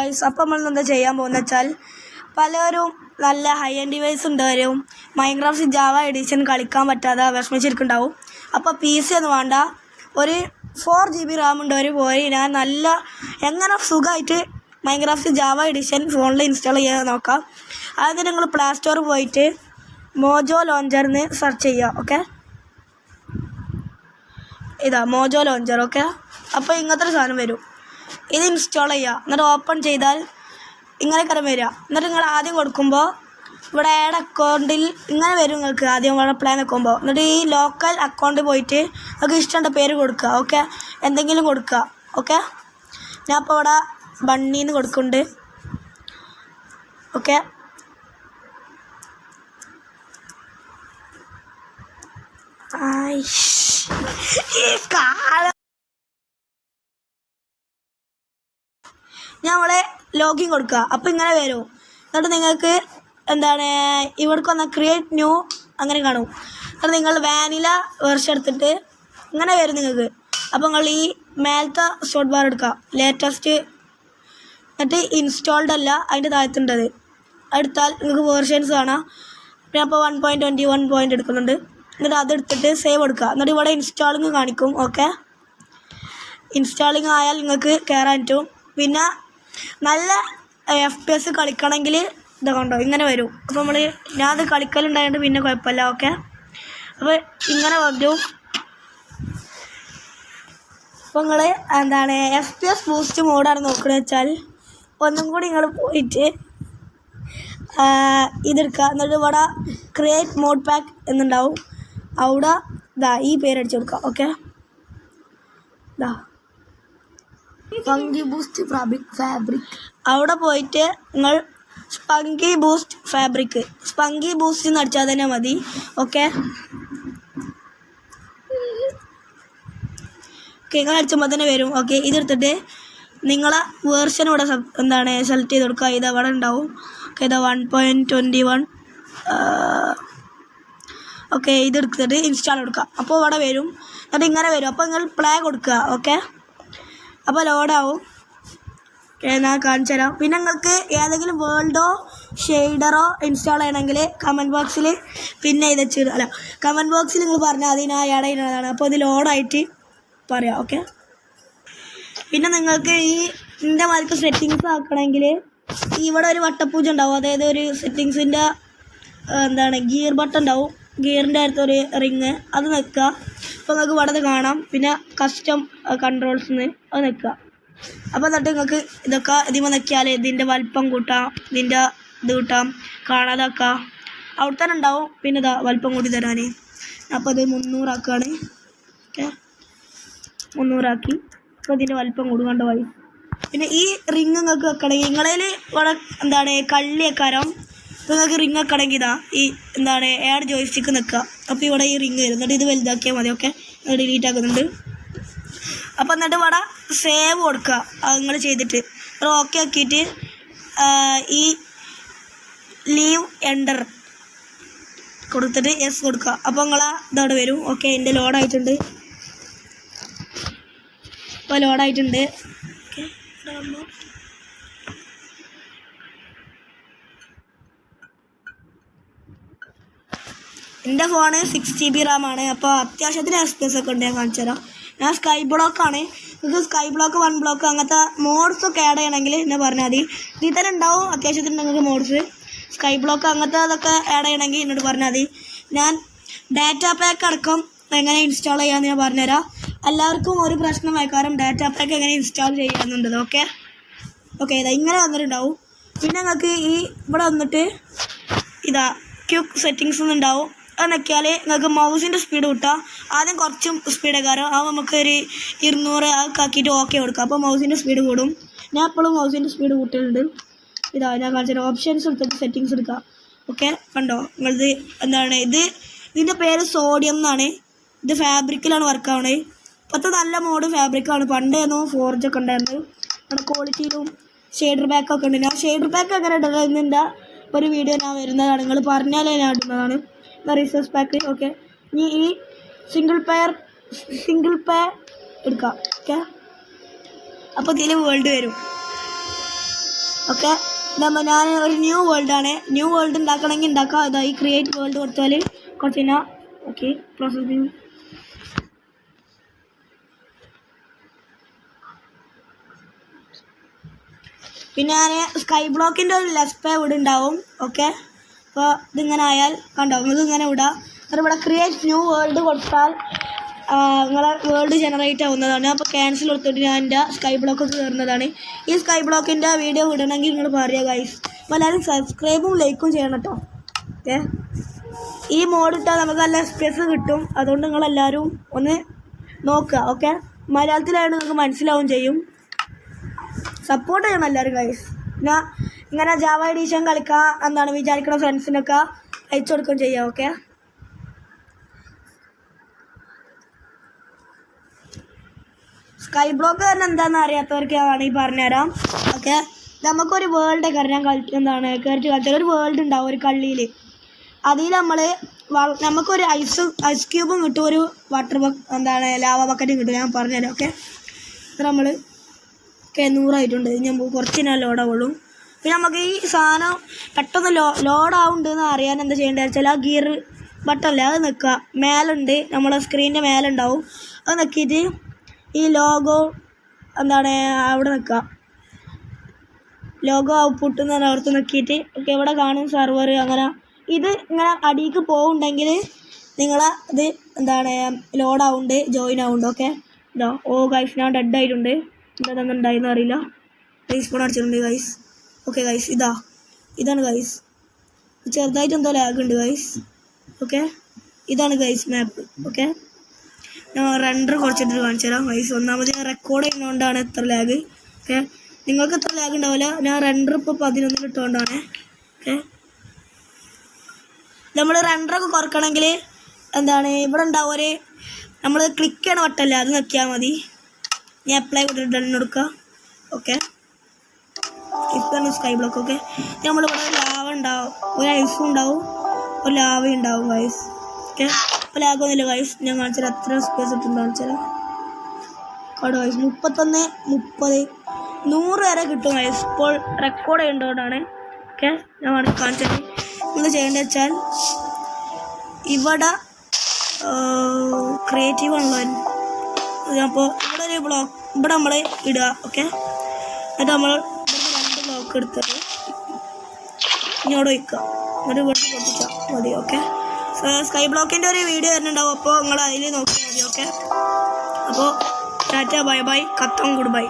Guys, അപ്പം നമ്മൾ എന്താ ചെയ്യാൻ പോകുന്നത് വെച്ചാൽ, പലരും നല്ല ഹൈ എൻഡ് ഡിവൈസ് ഉണ്ടവരും മൈൻക്രാഫ്റ്റ് ജാവ എഡിഷൻ കളിക്കാൻ പറ്റാതെ വിഷമിച്ചിരിക്കുന്നുണ്ടാവും. അപ്പോൾ PC ഒന്നും വേണ്ട, ഒരു 4GB RAM ഉണ്ടവർ പോയി ഞാൻ നല്ല എങ്ങനെ സുഖമായിട്ട് മൈൻക്രാഫ്റ്റ് ജാവ എഡിഷൻ ഫോണിൽ ഇൻസ്റ്റാൾ ചെയ്യാൻ നോക്കാം. ആദ്യം നിങ്ങൾ പ്ലേ സ്റ്റോറിൽ പോയിട്ട് മോജോ ലോഞ്ചറിന് സെർച്ച് ചെയ്യുക. ഓക്കെ, ഇതാ മോജോ ലോഞ്ചർ. ഓക്കെ, അപ്പോൾ ഇങ്ങനത്തെ ഒരു സാധനം വരും. ഇത് ഇൻസ്റ്റാൾ ചെയ്യുക. എന്നിട്ട് ഓപ്പൺ ചെയ്താൽ ഇങ്ങനെ കരം വരിക. എന്നിട്ട് നിങ്ങൾ ആദ്യം കൊടുക്കുമ്പോൾ ഇവിടെ ആഡ് അക്കൗണ്ടിൽ ഇങ്ങനെ വരും. നിങ്ങൾക്ക് ആദ്യം ഇവിടെ പ്ലാൻ വെക്കുമ്പോൾ എന്നിട്ട് ഈ ലോക്കൽ അക്കൗണ്ടിൽ പോയിട്ട് നിങ്ങൾക്ക് ഇഷ്ടമുള്ള പേര് കൊടുക്കുക. ഓക്കെ, എന്തെങ്കിലും കൊടുക്കുക. ഓക്കെ, ഞാൻ ഇപ്പോൾ ഇവിടെ ബണ്ണീന്ന് കൊടുക്കുന്നുണ്ട്. ഓക്കെ, നമ്മളെ ലോഗിൻ കൊടുക്കുക. അപ്പോൾ ഇങ്ങനെ വരും. എന്നിട്ട് നിങ്ങൾക്ക് എന്താണ് ഇവിടേക്ക് വന്നാൽ ക്രിയേറ്റ് ന്യൂ അങ്ങനെ കാണും. എന്നിട്ട് നിങ്ങൾ വാനില വേർഷൻ എടുത്തിട്ട് ഇങ്ങനെ വരും നിങ്ങൾക്ക്. അപ്പോൾ നിങ്ങൾ ഈ മേലത്തെ ഷോർട്ട് ബാർ എടുക്കുക, ലേറ്റസ്റ്റ്. എന്നിട്ട് ഇൻസ്റ്റാൾഡ് അല്ല അതിൻ്റെ താഴത്തുണ്ടത് എടുത്താൽ നിങ്ങൾക്ക് വേർഷൻസ് കാണാം. പിന്നെ അപ്പോൾ 1.21 എടുക്കുന്നുണ്ട്. എന്നിട്ട് അതെടുത്തിട്ട് സേവ് എടുക്കുക. എന്നിട്ട് ഇവിടെ ഇൻസ്റ്റാളിങ് കാണിക്കും. ഓക്കെ, ഇൻസ്റ്റാളിങ് ആയാൽ നിങ്ങൾക്ക് കയറാൻ പറ്റും. പിന്നെ നല്ല FPS കളിക്കണമെങ്കിൽ ഇത് കണ്ടോ ഇങ്ങനെ വരും. അപ്പോൾ ഞാൻ അത് കളിക്കലുണ്ടായതുകൊണ്ട് പിന്നെ കുഴപ്പമില്ല. ഓക്കെ, അപ്പോൾ ഇങ്ങനെ വരും. അപ്പോൾ നിങ്ങൾ എന്താണ് FPS ബൂസ്റ്റ് മോഡാണ് നോക്കുന്നത് വെച്ചാൽ ഒന്നും കൂടി നിങ്ങൾ പോയിട്ട് ഇതെടുക്കുക. എന്നിട്ട് ഇവിടെ ക്രിയേറ്റ് മോഡ് പാക്ക് എന്നുണ്ടാവും. അവിടെ ഇതാ ഈ പേരടിച്ചു കൊടുക്കുക. ഓക്കെ, ഇതാ സ്പങ്കി ബൂസ്റ്റ് ഫാബ്രിക്. അവിടെ പോയിട്ട് നിങ്ങൾ സ്പങ്കി ബൂസ്റ്റ് ഫാബ്രിക് സ്പങ്കി ബൂസ്റ്റ് എന്ന് അടിച്ചാൽ തന്നെ മതി. ഓക്കെ, നിങ്ങൾ അടിച്ചുമ്പോൾ തന്നെ വരും. ഓക്കെ, ഇതെടുത്തിട്ട് നിങ്ങളെ വേർഷൻ ഇവിടെ എന്താണ് സെലക്ട് ചെയ്ത് കൊടുക്കുക. ഇത് അവിടെ ഉണ്ടാവും. ഓക്കെ, ഇതാ 1.21. ഓക്കെ, ഇതെടുത്തിട്ട് ഇൻസ്റ്റാൾ കൊടുക്കുക. അപ്പോൾ ഇവിടെ വരും. എന്നിട്ട് ഇങ്ങനെ വരും. അപ്പോൾ നിങ്ങൾ പ്ലേ കൊടുക്കുക. ഓക്കെ, അപ്പോൾ ലോഡാവും. ഞാൻ കാണിച്ചു തരാം. പിന്നെ നിങ്ങൾക്ക് ഏതെങ്കിലും വേൾഡോ ഷെയ്ഡറോ ഇൻസ്റ്റാൾ ചെയ്യണമെങ്കിൽ കമൻറ്റ് ബോക്സിൽ പിന്നെ കമൻറ്റ് ബോക്സിൽ നിങ്ങൾ പറഞ്ഞാൽ അതിന് ആഡ് ചെയ്യുന്നതാണ്. അപ്പോൾ ഇത് ലോഡായിട്ട് പറയാം. ഓക്കെ, പിന്നെ നിങ്ങൾക്ക് ഇതിൻ്റെ മാർക്ക് സെറ്റിങ്സ് ആക്കണമെങ്കിൽ ഇവിടെ ഒരു വട്ടപ്പൂജ ഉണ്ടാവും. അതായത് ഒരു സെറ്റിങ്സിൻ്റെ ഗിയർ ബട്ടൺ ഉണ്ടാവും. ഗിയറിൻ്റെ അടുത്തൊരു റിങ് അത് നിൽക്കുക. അപ്പോൾ നിങ്ങൾക്ക് ഇവിടെ കാണാം. പിന്നെ കസ്റ്റം കൺട്രോൾസിന് അത് നിൽക്കുക. അപ്പോൾ എന്നിട്ട് നിങ്ങൾക്ക് ഇതൊക്കെ ഇതിമ നിൽക്കിയാൽ ഇതിൻ്റെ വലിപ്പം കൂട്ടാം, ഇതിൻ്റെ ഇത് കൂട്ടാം, കാണാതാക്കാം. അവിടെ തന്നെ ഉണ്ടാവും. പിന്നെ ഇതാ വലിപ്പം കൂട്ടി തരാൻ. അപ്പോൾ ഇത് 300 ആക്കുകയാണ്. ഓക്കെ, 300 ആക്കി. അപ്പോൾ ഇതിൻ്റെ വലിപ്പം കൂടുകണ്ട വഴി. പിന്നെ ഈ റിങ് നിങ്ങൾക്ക് വെക്കണമെങ്കിൽ നിങ്ങളിൽ ഇവിടെ കള്ളിയക്കാരം നിങ്ങൾക്ക് റിങ് വെക്കണമെങ്കിൽ ഇതാ ഈ ആഡ് ജോയിസ്റ്റിക്ക് നിൽക്കുക. അപ്പോൾ ഇവിടെ ഈ റിങ് വരും. എന്നിട്ട് ഇത് വലുതാക്കിയാൽ മതി. ഓക്കെ, ഡിലീറ്റ് ആക്കുന്നുണ്ട്. അപ്പോൾ എന്നിട്ട് ഇവിടെ സേവ് കൊടുക്കുക. അത് നിങ്ങൾ ചെയ്തിട്ട് ഓക്കെ ആക്കിയിട്ട് ഈ ലീവ് എൻ്റർ കൊടുത്തിട്ട് യെസ് കൊടുക്കുക. അപ്പോൾ നിങ്ങളെ ഇതവിടെ വരും. ഓക്കെ, എൻ്റെ ലോഡായിട്ടുണ്ട്. ഇപ്പോൾ ലോഡായിട്ടുണ്ട്. ഓക്കെ, എൻ്റെ ഫോണ് 6GB RAM ആണ്. അപ്പോൾ അത്യാവശ്യത്തിന് FPS ഒക്കെ ഉണ്ട്. ഞാൻ കാണിച്ചു തരാം. ഞാൻ സ്കൈ ബ്ലോക്കാണ്. നിങ്ങൾക്ക് സ്കൈ ബ്ലോക്ക് 1 ബ്ലോക്ക് അങ്ങനത്തെ മോഡ്സൊക്കെ ആഡ് ചെയ്യണമെങ്കിൽ എന്നെ പറഞ്ഞാൽ മതി. ഇതിൽ തന്നെ ഉണ്ടാവും അത്യാവശ്യത്തിന് നിങ്ങൾക്ക് മോഡ്സ്. സ്കൈ ബ്ലോക്ക് അങ്ങനത്തെ അതൊക്കെ ആഡ് ചെയ്യണമെങ്കിൽ എന്നോട് പറഞ്ഞാൽ മതി. ഞാൻ ഡാറ്റ പാക്ക് അടക്കം എങ്ങനെ ഇൻസ്റ്റാൾ ചെയ്യാമെന്ന് ഞാൻ പറഞ്ഞുതരാം. എല്ലാവർക്കും ഒരു പ്രശ്നമായി, കാരണം ഡാറ്റ പാക്ക് എങ്ങനെ ഇൻസ്റ്റാൾ ചെയ്യാമെന്നുണ്ടത്. ഓക്കെ, ഇതാ ഇങ്ങനെ വന്നിട്ടുണ്ടാവും. പിന്നെ നിങ്ങൾക്ക് ഇവിടെ വന്നിട്ട് ഇതാ ക്വിക്ക് സെറ്റിങ്സ് ഉണ്ടാവും. അത് നോക്കിയാൽ നിങ്ങൾക്ക് മൗസിൻ്റെ സ്പീഡ് കൂട്ടാം. ആദ്യം കുറച്ചും സ്പീഡേക്കാരോ അത് നമുക്കൊരു 200 ആക്കിയിട്ട് ഓക്കെ കൊടുക്കാം. അപ്പോൾ മൗസിൻ്റെ സ്പീഡ് കൂടും. ഞാൻ എപ്പോഴും മൗസിൻ്റെ സ്പീഡ് കൂട്ടിയിട്ടുണ്ട്. ഇതാ ഞാൻ കാണിച്ചത് ഓപ്ഷൻസ് എടുത്തിട്ട് സെറ്റിങ്സ് എടുക്കാം. ഓക്കെ, കണ്ടോ നിങ്ങളിത് ഇതിൻ്റെ പേര് സോഡിയം എന്നാണ്. ഇത് ഫാബ്രിക്കിലാണ് വർക്ക് ആവണത്. ഇപ്പോഴത്തെ നല്ല മോഡ് ഫാബ്രിക്കാണ്. പണ്ടേന്നോ ഫോർജൊക്കെ ഉണ്ടായിരുന്നു. അവിടെ ക്വാളിറ്റിയിലും ഷെയ്ഡർ പാക്കൊക്കെ ഉണ്ട്. ഞാൻ ഷെയ്ഡർ പാക്ക് അങ്ങനെ ഇടുന്നതിൻ്റെ ഒരു വീഡിയോ ഞാൻ വരുന്നതാണ്. നിങ്ങൾ പറഞ്ഞാലേ ഞാൻ ഇടുന്നതാണ്. Resource pack. ഓക്കെ, ഇനി ഈ സിംഗിൾ പേ എടുക്കാം. ഓക്കെ, അപ്പോൾ ഇതിൽ വേൾഡ് വരും. ഓക്കെ. ഞാൻ ഒരു ന്യൂ വേൾഡാണ്. ന്യൂ വേൾഡ് ഉണ്ടാക്കണമെങ്കിൽ ഉണ്ടാക്കാം. അതായി ക്രിയേറ്റ് വേൾഡ് കൊടുത്താൽ കുറച്ച് കഴിഞ്ഞാൽ ഓക്കെ പ്രോസസ്സിങ്. പിന്നെ ഞാൻ സ്കൈ ബ്ലോക്കിൻ്റെ ഒരു ലെസ്പേ ഇവിടെ ഉണ്ടാവും. ഓക്കെ. അപ്പോൾ ഇതിങ്ങനെ ആയാൽ കണ്ടോ, ഇതിങ്ങനെ വിടാം. എന്നിട്ട് ഇവിടെ ക്രിയേറ്റ് ന്യൂ വേൾഡ് കൊടുത്താൽ നിങ്ങളെ വേൾഡ് ജനറേറ്റ് ആവുന്നതാണ്. അപ്പോൾ ക്യാൻസൽ കൊടുത്തിട്ട് ഞാൻ എൻ്റെ സ്കൈ ബ്ലോക്ക് കയറുന്നതാണ്. ഈ സ്കൈ ബ്ലോക്കിൻ്റെ വീഡിയോ വിടണമെങ്കിൽ നിങ്ങൾ പറയുക ഗൈസ്. അപ്പോൾ എല്ലാവരും സബ്സ്ക്രൈബും ലൈക്കും ചെയ്യണം കേട്ടോ. ഓക്കെ. ഈ മോഡിട്ടാൽ നമുക്ക് നല്ല സ്പേസ് കിട്ടും. അതുകൊണ്ട് നിങ്ങളെല്ലാവരും ഒന്ന് നോക്കുക. ഓക്കെ. മലയാളത്തിലായിട്ട് നിങ്ങൾക്ക് മനസ്സിലാവും ചെയ്യും. സപ്പോർട്ട് ചെയ്യണം എല്ലാവരും ഗൈസ്. പിന്നെ ഇങ്ങനെ ജാവ എഡിഷൻ കളിക്കുക എന്താണ് വിചാരിക്കുന്ന ഫ്രണ്ട്സിനൊക്കെ അയച്ചു കൊടുക്കുകയും ചെയ്യാം. ഓക്കെ. സ്കൈ ബ്ലോക്ക് തന്നെ എന്താണെന്ന് അറിയാത്തവർക്ക് ആണെങ്കിൽ പറഞ്ഞുതരാം. ഓക്കെ. നമുക്കൊരു വേൾഡ് ഞാൻ എന്താണ് കയറ്റി കളിച്ചാൽ ഒരു വേൾഡ് ഉണ്ടാവും ഒരു കള്ളിയിൽ. അതിൽ നമുക്കൊരു ഐസ് ക്യൂബും കിട്ടും, ഒരു വാട്ടർ എന്താണ് ലാവ ബക്കറ്റും കിട്ടും. ഞാൻ പറഞ്ഞുതരാം. ഓക്കെ. നമ്മൾ 100 ആയിട്ടുണ്ട്. ഞാൻ കുറച്ച് ഞാൻ ലോഡാവുള്ളൂ. പിന്നെ നമുക്ക് ഈ സാധനം പെട്ടെന്ന് ലോഡാവുണ്ടെന്ന് അറിയാൻ എന്താ ചെയ്യേണ്ടത് വെച്ചാൽ ആ ഗിയർ ബട്ടണില്ലേ അത് നിൽക്കുക. മേലുണ്ട്, നമ്മളെ സ്ക്രീനിൻ്റെ മേലുണ്ടാവും. അത് നിൽക്കിയിട്ട് ഈ ലോഗോ എന്താണ് അവിടെ നിൽക്കുക. ലോഗോ ഔട്ട്പുട്ട് എന്ന് പറഞ്ഞാൽ അവിടുത്തെ നിൽക്കിയിട്ട് ഓക്കെ ഇവിടെ കാണും സെർവർ. അങ്ങനെ ഇത് ഇങ്ങനെ അടിയിലേക്ക് പോകുന്നുണ്ടെങ്കിൽ നിങ്ങളെ ഇത് എന്താണ് ലോഡാവുന്നുണ്ട്, ജോയിൻ ആവുന്നുണ്ട്. ഓക്കെ. ഇതാ ഗൈസ് ഞാൻ ഡെഡ് ആയിട്ടുണ്ട്. എന്താ ഉണ്ടായെന്ന് അറിയില്ല. റീസ്പോൺ അടിച്ചിട്ടുണ്ട് ഗൈസ്. ഓക്കെ ഗൈസ് ഇതാണ് ഗൈസ്. ചെറുതായിട്ട് എന്തോ ലാഗ് ഉണ്ട് ഗൈസ്. ഓക്കെ. ഇതാണ് ഗൈസ് മാപ്പ്. ഓക്കെ. ഞാൻ റെൻഡർ കുറച്ചിട്ട് കാണിച്ചു തരാം ഗൈസ്. ഒന്നാമത് ഞാൻ റെക്കോർഡ് ചെയ്യുന്നതുകൊണ്ടാണ് എത്ര ലാഗ്. ഓക്കെ. നിങ്ങൾക്ക് എത്ര ലാഗ് ഉണ്ടാവില്ല. ഞാൻ റെൻഡർ ഇപ്പോൾ 11 ഇട്ടുകൊണ്ടാണ്. ഓക്കെ. നമ്മൾ റെൻഡറൊക്കെ കുറക്കണമെങ്കിൽ എന്താണ് ഇവിടെ ഉണ്ടാവും നമ്മൾ ക്ലിക്ക് ചെയ്യണ വട്ടല്ല, അത് നോക്കിയാൽ മതി. ഞാൻ അപ്ലൈ കൊടുത്തിട്ട് ഡൺ കൊടുക്കുക. ഓക്കെ. ഇതാണ് സ്കൈ ബ്ലോക്ക്. ഓക്കെ. നമ്മളിവിടെ ലാവ ഉണ്ടാവും, ഒരു ഐസും ഉണ്ടാവും, ഒരു ലാവയും ഉണ്ടാവും ഗൈസ്. ഓക്കെ. അപ്പോൾ ലാഗൊന്നുമില്ല ഗൈസ്. ഞാൻ കാണിച്ചാൽ എത്ര സ്പേസ് ഇട്ടുണ്ട് കാണിച്ചാൽ കേട്ടോ ഗൈസ്. 31, 30, 100 വരെ കിട്ടും ഗൈസ്. ഇപ്പോൾ റെക്കോർഡ് ചെയ്യേണ്ടതുകൊണ്ടാണ്. ഓക്കെ. ഞാൻ കാണിച്ചത് നിങ്ങൾ ചെയ്യേണ്ടത് വെച്ചാൽ ഇവിടെ ക്രിയേറ്റീവ് ആണല്ലോ. അപ്പോൾ ഇവിടെ ഒരു ബ്ലോക്ക് ഇവിടെ നമ്മൾ ഇടുക. ഓക്കെ. എന്നിട്ട് നമ്മൾ ഇവിടെ 2 ബ്ലോക്ക് എടുത്തിട്ട് ഇങ്ങോട്ട് വയ്ക്കുക. എന്നിട്ട് ഇവിടെ പൊട്ടിച്ചാൽ മതി. ഓക്കെ. സ്കൈ ബ്ലോക്കിൻ്റെ ഒരു വീഡിയോ വരുന്നുണ്ടാവും. അപ്പോൾ നിങ്ങൾ അതിൽ നോക്കിയാൽ മതി. ഓക്കെ. അപ്പോൾ ടാറ്റ ബൈ ബൈ. കത്തം ഗുഡ് ബൈ.